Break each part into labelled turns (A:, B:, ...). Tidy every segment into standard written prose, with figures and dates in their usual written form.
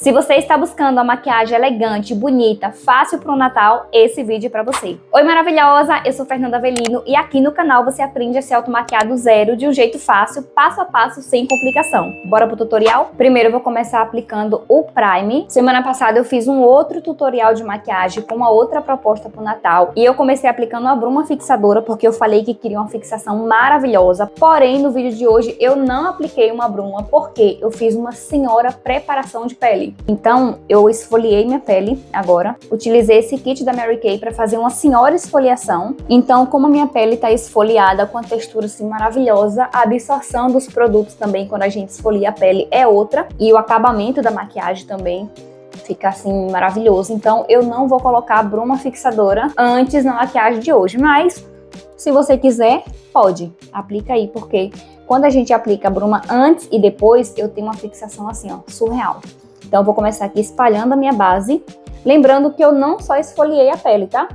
A: Se você está buscando uma maquiagem elegante, bonita, fácil para o Natal, esse vídeo é para você. Oi maravilhosa, eu sou Fernanda Avelino e aqui no canal você aprende a se automaquiar do zero de um jeito fácil, passo a passo, sem complicação. Bora pro tutorial? Primeiro eu vou começar aplicando o Prime. Semana passada eu fiz um outro tutorial de maquiagem com uma outra proposta pro Natal e eu comecei aplicando a bruma fixadora porque eu falei que queria uma fixação maravilhosa. Porém, no vídeo de hoje eu não apliquei uma bruma porque eu fiz uma senhora preparação de pele. Então, eu esfoliei minha pele agora. Utilizei esse kit da Mary Kay para fazer uma senhora esfoliação. Então, como a minha pele tá esfoliada com a textura assim maravilhosa, a absorção dos produtos também quando a gente esfolia a pele é outra. E o acabamento da maquiagem também fica assim maravilhoso. Então, eu não vou colocar a bruma fixadora antes na maquiagem de hoje. Mas, se você quiser, pode. Aplica aí, porque quando a gente aplica a bruma antes e depois, eu tenho uma fixação assim, ó, surreal. Então, eu vou começar aqui espalhando a minha base. Lembrando que eu não só esfoliei a pele, tá?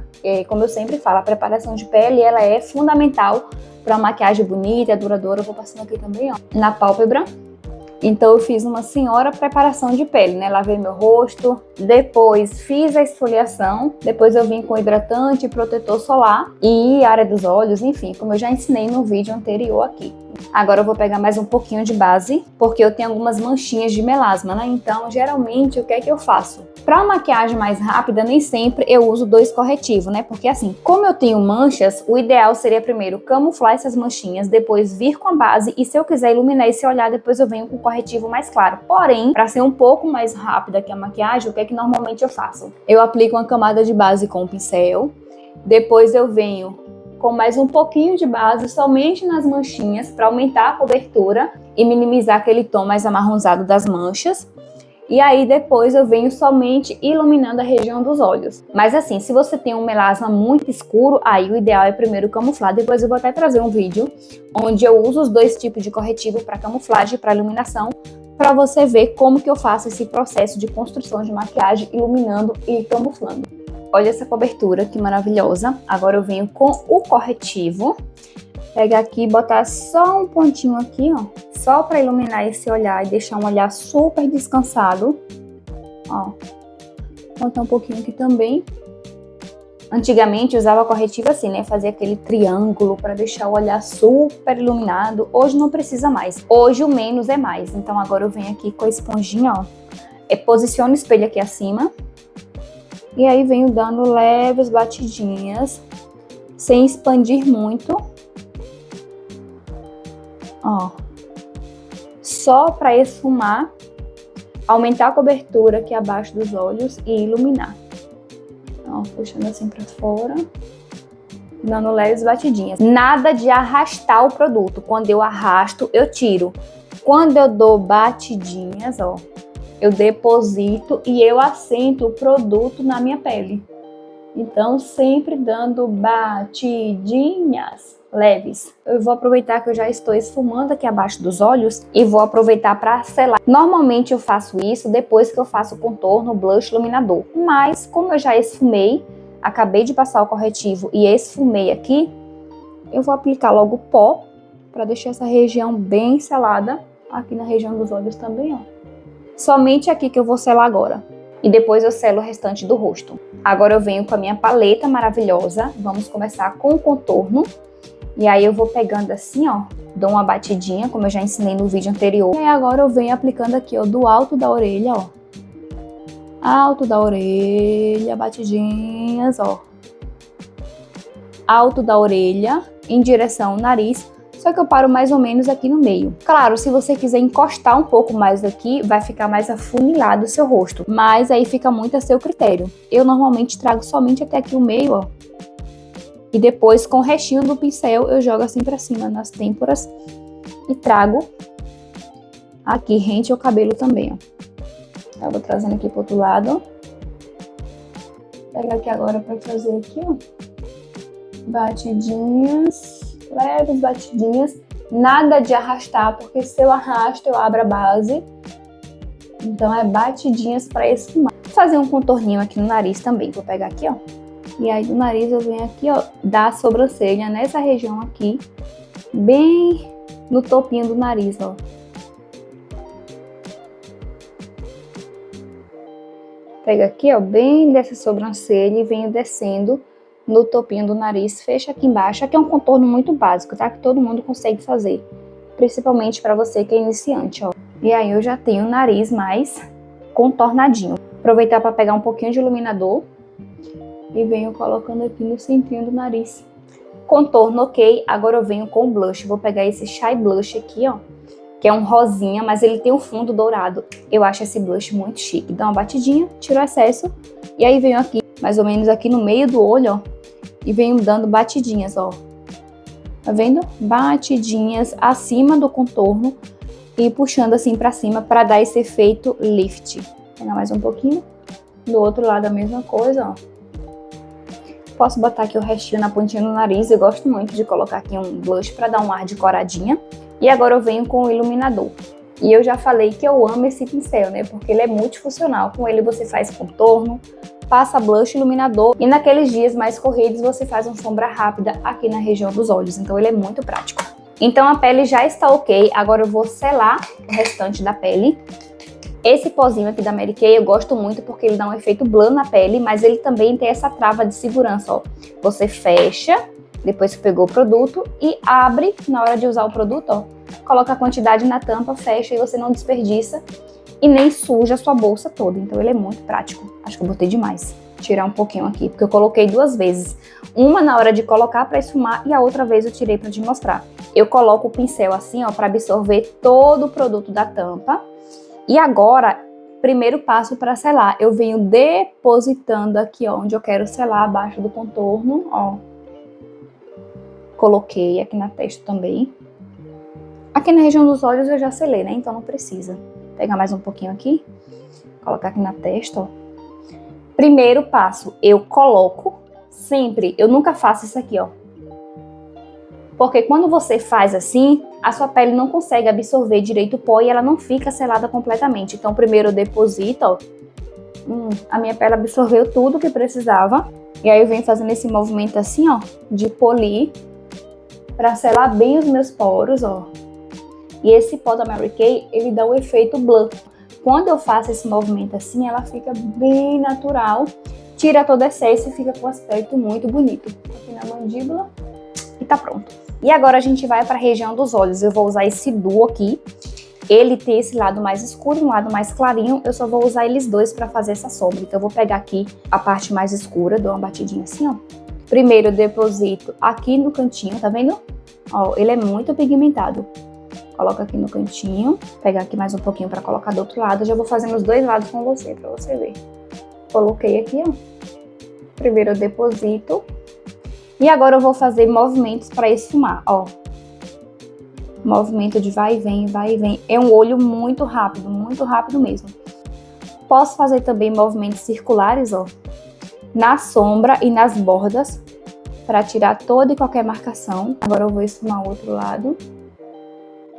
A: Como eu sempre falo, a preparação de pele, ela é fundamental para uma maquiagem bonita e duradoura. Eu vou passando aqui também, ó, na pálpebra. Então, eu fiz uma senhora preparação de pele, né? Lavei meu rosto, depois fiz a esfoliação, depois eu vim com hidratante, protetor solar e área dos olhos, enfim, como eu já ensinei no vídeo anterior aqui. Agora eu vou pegar mais um pouquinho de base, porque eu tenho algumas manchinhas de melasma, né? Então, geralmente, o que é que eu faço? Para uma maquiagem mais rápida, nem sempre eu uso 2 corretivos, né? Porque assim, como eu tenho manchas, o ideal seria primeiro camuflar essas manchinhas, depois vir com a base e se eu quiser iluminar esse olhar, depois eu venho com o corretivo mais claro. Porém, para ser um pouco mais rápida que a maquiagem, o que é que normalmente eu faço? Eu aplico uma camada de base com o pincel, depois eu venho com mais um pouquinho de base somente nas manchinhas para aumentar a cobertura e minimizar aquele tom mais amarronzado das manchas. E aí depois eu venho somente iluminando a região dos olhos. Mas assim, se você tem um melasma muito escuro, aí o ideal é primeiro camuflar. Depois eu vou até trazer um vídeo onde eu uso os 2 tipos de corretivo para camuflagem e para iluminação, para você ver como que eu faço esse processo de construção de maquiagem iluminando e camuflando. Olha essa cobertura, que maravilhosa. Agora eu venho com o corretivo. Pegar aqui e botar só um pontinho aqui, ó. Só para iluminar esse olhar e deixar um olhar super descansado. Ó. Vou botar um pouquinho aqui também. Antigamente eu usava corretivo assim, né? Fazia aquele triângulo para deixar o olhar super iluminado. Hoje não precisa mais. Hoje o menos é mais. Então agora eu venho aqui com a esponjinha, ó. Posiciono o espelho aqui acima. E aí venho dando leves batidinhas, sem expandir muito. Ó. Só para esfumar, aumentar a cobertura aqui abaixo dos olhos e iluminar. Ó, puxando assim para fora, dando leves batidinhas. Nada de arrastar o produto. Quando eu arrasto, eu tiro. Quando eu dou batidinhas, ó, eu deposito e eu assento o produto na minha pele. Então, sempre dando batidinhas leves. Eu vou aproveitar que eu já estou esfumando aqui abaixo dos olhos e vou aproveitar para selar. Normalmente eu faço isso depois que eu faço o contorno, blush, iluminador. Mas, como eu já esfumei, acabei de passar o corretivo e esfumei aqui, eu vou aplicar logo o pó para deixar essa região bem selada. Aqui na região dos olhos também, ó. Somente aqui que eu vou selar agora. E depois eu selo o restante do rosto. Agora eu venho com a minha paleta maravilhosa. Vamos começar com o contorno. E aí eu vou pegando assim, ó. Dou uma batidinha, como eu já ensinei no vídeo anterior. E aí agora eu venho aplicando aqui, ó, do alto da orelha, ó. Alto da orelha, batidinhas, ó. Alto da orelha, em direção ao nariz. Só que eu paro mais ou menos aqui no meio. Claro, se você quiser encostar um pouco mais aqui, vai ficar mais afunilado o seu rosto. Mas aí fica muito a seu critério. Eu normalmente trago somente até aqui o meio, ó. E depois, com o restinho do pincel, eu jogo assim pra cima, nas têmporas. E trago aqui, rente ao cabelo também, ó. Eu vou trazendo aqui pro outro lado. Vou pegar aqui agora pra fazer aqui, ó. Batidinhas. Leves batidinhas, nada de arrastar, porque se eu arrasto eu abro a base. Então é batidinhas para esfumar. Vou fazer um contorninho aqui no nariz também, vou pegar aqui, ó. E aí do nariz eu venho aqui, ó, da sobrancelha, nessa região aqui, bem no topinho do nariz, ó. Pego aqui, ó, bem dessa sobrancelha e venho descendo no topinho do nariz. Fecha aqui embaixo. Aqui é um contorno muito básico, tá? Que todo mundo consegue fazer. Principalmente pra você que é iniciante, ó. E aí eu já tenho o nariz mais contornadinho. Aproveitar pra pegar um pouquinho de iluminador. E venho colocando aqui no centrinho do nariz. Contorno ok. Agora eu venho com o blush. Vou pegar esse Shy Blush aqui, ó. Que é um rosinha, mas ele tem um fundo dourado. Eu acho esse blush muito chique. Dá uma batidinha, tiro o excesso. E aí venho aqui, mais ou menos aqui no meio do olho, ó. E venho dando batidinhas, ó. Tá vendo? Batidinhas acima do contorno. E puxando assim pra cima pra dar esse efeito lift. Vou pegar mais um pouquinho. Do outro lado a mesma coisa, ó. Posso botar aqui o restinho na pontinha do nariz. Eu gosto muito de colocar aqui um blush pra dar um ar de coradinha. E agora eu venho com o iluminador. E eu já falei que eu amo esse pincel, né? Porque ele é multifuncional. Com ele você faz contorno, passa blush, iluminador. E naqueles dias mais corridos você faz uma sombra rápida aqui na região dos olhos. Então ele é muito prático. Então a pele já está ok. Agora eu vou selar o restante da pele. Esse pozinho aqui da Mary Kay eu gosto muito porque ele dá um efeito blur na pele. Mas ele também tem essa trava de segurança, ó. Você fecha depois que pegou o produto e abre na hora de usar o produto, ó. Coloca a quantidade na tampa, fecha e você não desperdiça e nem suja a sua bolsa toda. Então ele é muito prático. Acho que eu botei demais. Tirar um pouquinho aqui, porque eu coloquei duas vezes. Uma na hora de colocar para esfumar e a outra vez eu tirei para te mostrar. Eu coloco o pincel assim, ó, para absorver todo o produto da tampa. E agora, primeiro passo para selar. Eu venho depositando aqui, ó, onde eu quero selar, abaixo do contorno, ó. Coloquei aqui na testa também. Aqui na região dos olhos eu já selei, né? Então não precisa. Vou pegar mais um pouquinho aqui. Colocar aqui na testa, ó. Primeiro passo, eu coloco sempre. Eu nunca faço isso aqui, ó. Porque quando você faz assim, a sua pele não consegue absorver direito o pó e ela não fica selada completamente. Então primeiro eu deposito, ó. A minha pele absorveu tudo que precisava. E aí eu venho fazendo esse movimento assim, ó, de polir. Pra selar bem os meus poros, ó. E esse pó da Mary Kay, ele dá o efeito blur. Quando eu faço esse movimento assim, ela fica bem natural. Tira todo o excesso e fica com um aspecto muito bonito. Aqui na mandíbula e tá pronto. E agora a gente vai pra região dos olhos. Eu vou usar esse duo aqui. Ele tem esse lado mais escuro e um lado mais clarinho. Eu só vou usar eles dois pra fazer essa sombra. Então eu vou pegar aqui a parte mais escura, dou uma batidinha assim, ó. Primeiro eu deposito aqui no cantinho, tá vendo? Ó, ele é muito pigmentado. Coloca aqui no cantinho. Vou pegar aqui mais um pouquinho pra colocar do outro lado. Eu já vou fazendo os dois lados com você, pra você ver. Coloquei aqui, ó. Primeiro eu deposito. E agora eu vou fazer movimentos pra esfumar, ó. Movimento de vai e vem, vai e vem. É um olho muito rápido mesmo. Posso fazer também movimentos circulares, ó. Na sombra e nas bordas, para tirar toda e qualquer marcação. Agora eu vou esfumar o outro lado.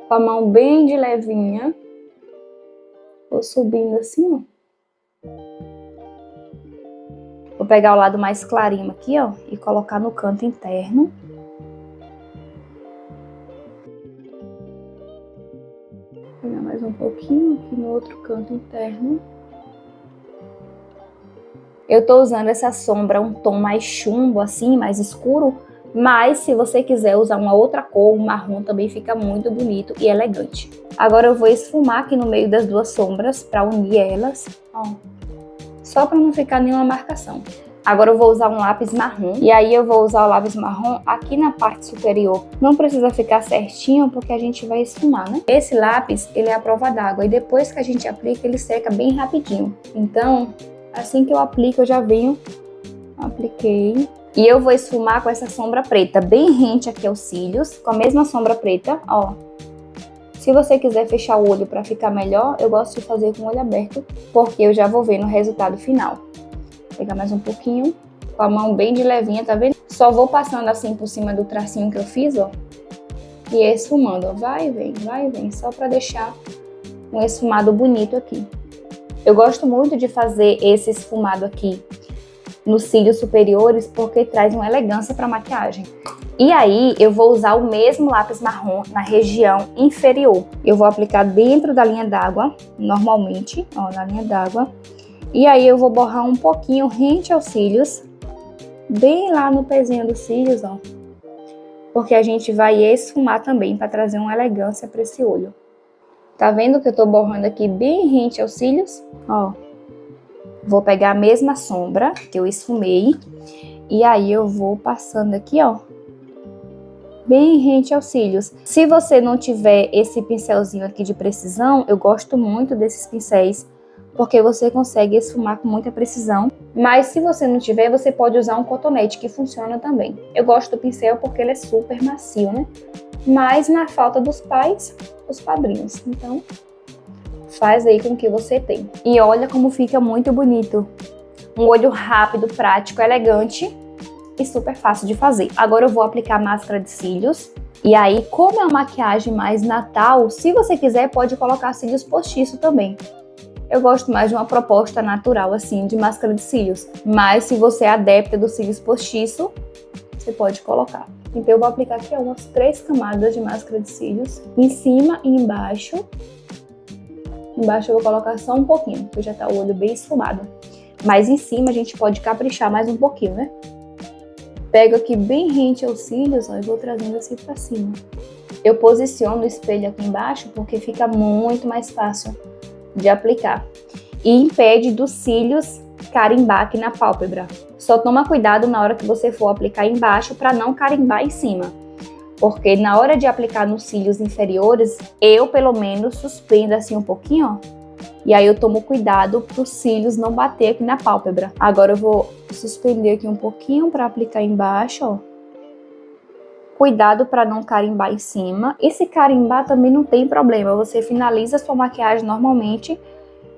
A: Com a mão bem de levinha. Vou subindo assim, ó. Vou pegar o lado mais clarinho aqui, ó, e colocar no canto interno. Vou pegar mais um pouquinho aqui no outro canto interno. Eu tô usando essa sombra, um tom mais chumbo, assim, mais escuro. Mas se você quiser usar uma outra cor, um marrom, também fica muito bonito e elegante. Agora eu vou esfumar aqui no meio das duas sombras pra unir elas, ó. Só pra não ficar nenhuma marcação. Agora eu vou usar um lápis marrom. E aí eu vou usar o lápis marrom aqui na parte superior. Não precisa ficar certinho porque a gente vai esfumar, né? Esse lápis, ele é à prova d'água. E depois que a gente aplica, ele seca bem rapidinho. Então, assim que eu aplico, eu já venho. Apliquei. E eu vou esfumar com essa sombra preta. Bem rente aqui aos cílios. Com a mesma sombra preta, ó. Se você quiser fechar o olho para ficar melhor, eu gosto de fazer com o olho aberto. Porque eu já vou ver no resultado final. Vou pegar mais um pouquinho, com a mão bem de levinha, tá vendo? Só vou passando assim por cima do tracinho que eu fiz, ó. E esfumando, ó. Vai e vem, só pra deixar um esfumado bonito aqui. Eu gosto muito de fazer esse esfumado aqui nos cílios superiores, porque traz uma elegância pra maquiagem. E aí, eu vou usar o mesmo lápis marrom na região inferior. Eu vou aplicar dentro da linha d'água, normalmente, ó, na linha d'água. E aí eu vou borrar um pouquinho rente aos cílios, bem lá no pezinho dos cílios, ó. Porque a gente vai esfumar também para trazer uma elegância para esse olho. Tá vendo que eu tô borrando aqui bem rente aos cílios? Ó. Vou pegar a mesma sombra que eu esfumei e aí eu vou passando aqui, ó, bem rente aos cílios. Se você não tiver esse pincelzinho aqui de precisão, eu gosto muito desses pincéis, porque você consegue esfumar com muita precisão. Mas se você não tiver, você pode usar um cotonete, que funciona também. Eu gosto do pincel porque ele é super macio, né? Mas na falta dos pais, os padrinhos. Então, faz aí com o que você tem. E olha como fica muito bonito. Um olho rápido, prático, elegante e super fácil de fazer. Agora eu vou aplicar máscara de cílios. E aí, como é uma maquiagem mais natal, se você quiser, pode colocar cílios postiço também. Eu gosto mais de uma proposta natural, assim, de máscara de cílios. Mas se você é adepta dos cílios postiço, você pode colocar. Então eu vou aplicar aqui umas 3 camadas de máscara de cílios. Em cima e embaixo. Embaixo eu vou colocar só um pouquinho, porque já tá o olho bem esfumado. Mas em cima a gente pode caprichar mais um pouquinho, né? Pego aqui bem rente aos cílios, ó, e vou trazendo assim pra cima. Eu posiciono o espelho aqui embaixo porque fica muito mais fácil de aplicar. E impede dos cílios carimbar aqui na pálpebra. Só toma cuidado na hora que você for aplicar embaixo para não carimbar em cima. Porque na hora de aplicar nos cílios inferiores, eu pelo menos suspendo assim um pouquinho, ó. E aí eu tomo cuidado para os cílios não bater aqui na pálpebra. Agora eu vou suspender aqui um pouquinho para aplicar embaixo, ó. Cuidado para não carimbar em cima. E se carimbar também não tem problema. Você finaliza a sua maquiagem normalmente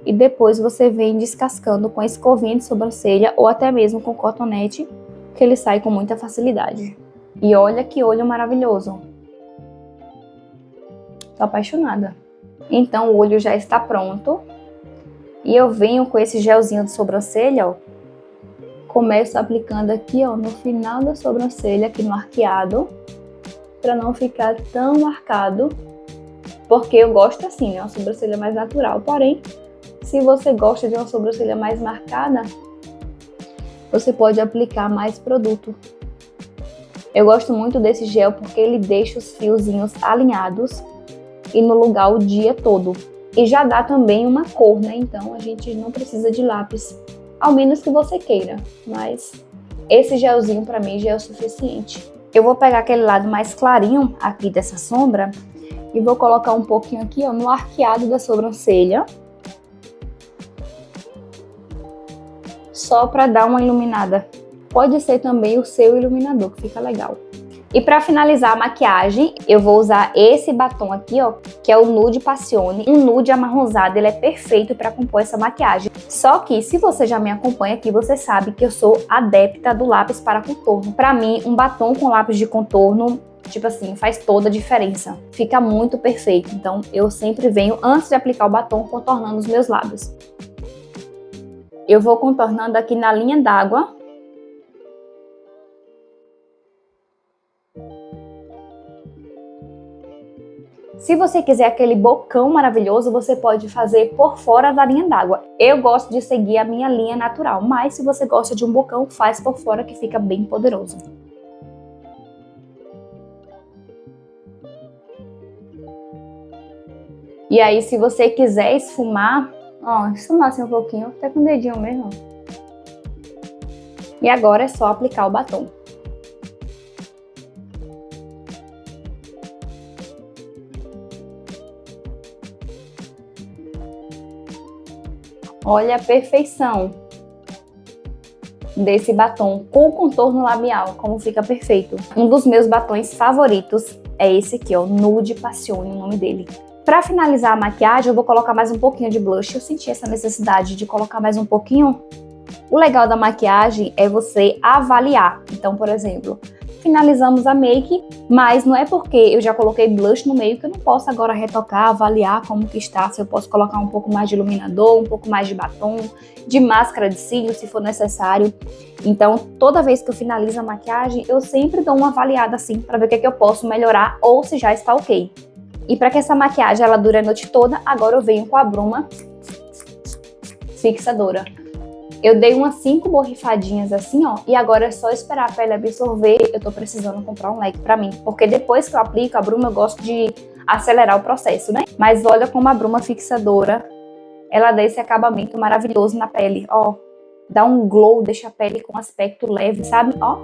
A: e depois você vem descascando com a escovinha de sobrancelha ou até mesmo com cotonete, que ele sai com muita facilidade. E olha que olho maravilhoso. Tô apaixonada. Então o olho já está pronto. E eu venho com esse gelzinho de sobrancelha, ó. Começo aplicando aqui, ó, no final da sobrancelha, aqui no arqueado. Pra não ficar tão marcado. Porque eu gosto assim, né? Uma sobrancelha mais natural. Porém, se você gosta de uma sobrancelha mais marcada, você pode aplicar mais produto. Eu gosto muito desse gel porque ele deixa os fiozinhos alinhados e no lugar o dia todo. E já dá também uma cor, né? Então a gente não precisa de lápis, ao menos que você queira. Mas esse gelzinho pra mim já é o suficiente. Eu vou pegar aquele lado mais clarinho aqui dessa sombra e vou colocar um pouquinho aqui, ó, no arqueado da sobrancelha. Só pra dar uma iluminada. Pode ser também o seu iluminador, que fica legal. E para finalizar a maquiagem, eu vou usar esse batom aqui, ó, que é o Nude Passione. Um nude amarronzado, ele é perfeito para compor essa maquiagem. Só que, se você já me acompanha aqui, você sabe que eu sou adepta do lápis para contorno. Para mim, um batom com lápis de contorno, tipo assim, faz toda a diferença. Fica muito perfeito. Então, eu sempre venho, antes de aplicar o batom, contornando os meus lábios. Eu vou contornando aqui na linha d'água. Se você quiser aquele bocão maravilhoso, você pode fazer por fora da linha d'água. Eu gosto de seguir a minha linha natural, mas se você gosta de um bocão, faz por fora que fica bem poderoso. E aí, se você quiser esfumar, ó, esfumar assim um pouquinho, até com o dedinho mesmo. E agora é só aplicar o batom. Olha a perfeição desse batom com contorno labial, como fica perfeito. Um dos meus batons favoritos é esse aqui, ó, Nude Passione, o nome dele. Para finalizar a maquiagem, eu vou colocar mais um pouquinho de blush. Eu senti essa necessidade de colocar mais um pouquinho. O legal da maquiagem é você avaliar. Então, por exemplo, finalizamos a make, mas não é porque eu já coloquei blush no meio que eu não posso agora retocar, avaliar como que está, se eu posso colocar um pouco mais de iluminador, um pouco mais de batom, de máscara de cílios, se for necessário. Então, toda vez que eu finalizo a maquiagem, eu sempre dou uma avaliada assim, para ver o que é que eu posso melhorar ou se já está ok. E para que essa maquiagem ela dure a noite toda, agora eu venho com a bruma fixadora. Eu dei umas 5 borrifadinhas assim, ó, e agora é só esperar a pele absorver. Eu tô precisando comprar um leque pra mim, porque depois que eu aplico a bruma, eu gosto de acelerar o processo, né? Mas olha como a bruma fixadora, ela dá esse acabamento maravilhoso na pele, ó. Dá um glow, deixa a pele com aspecto leve, sabe? Ó.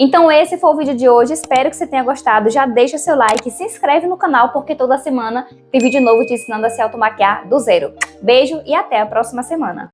A: Então esse foi o vídeo de hoje, espero que você tenha gostado. Já deixa seu like, se inscreve no canal, porque toda semana tem vídeo novo te ensinando a se automaquiar do zero. Beijo e até a próxima semana.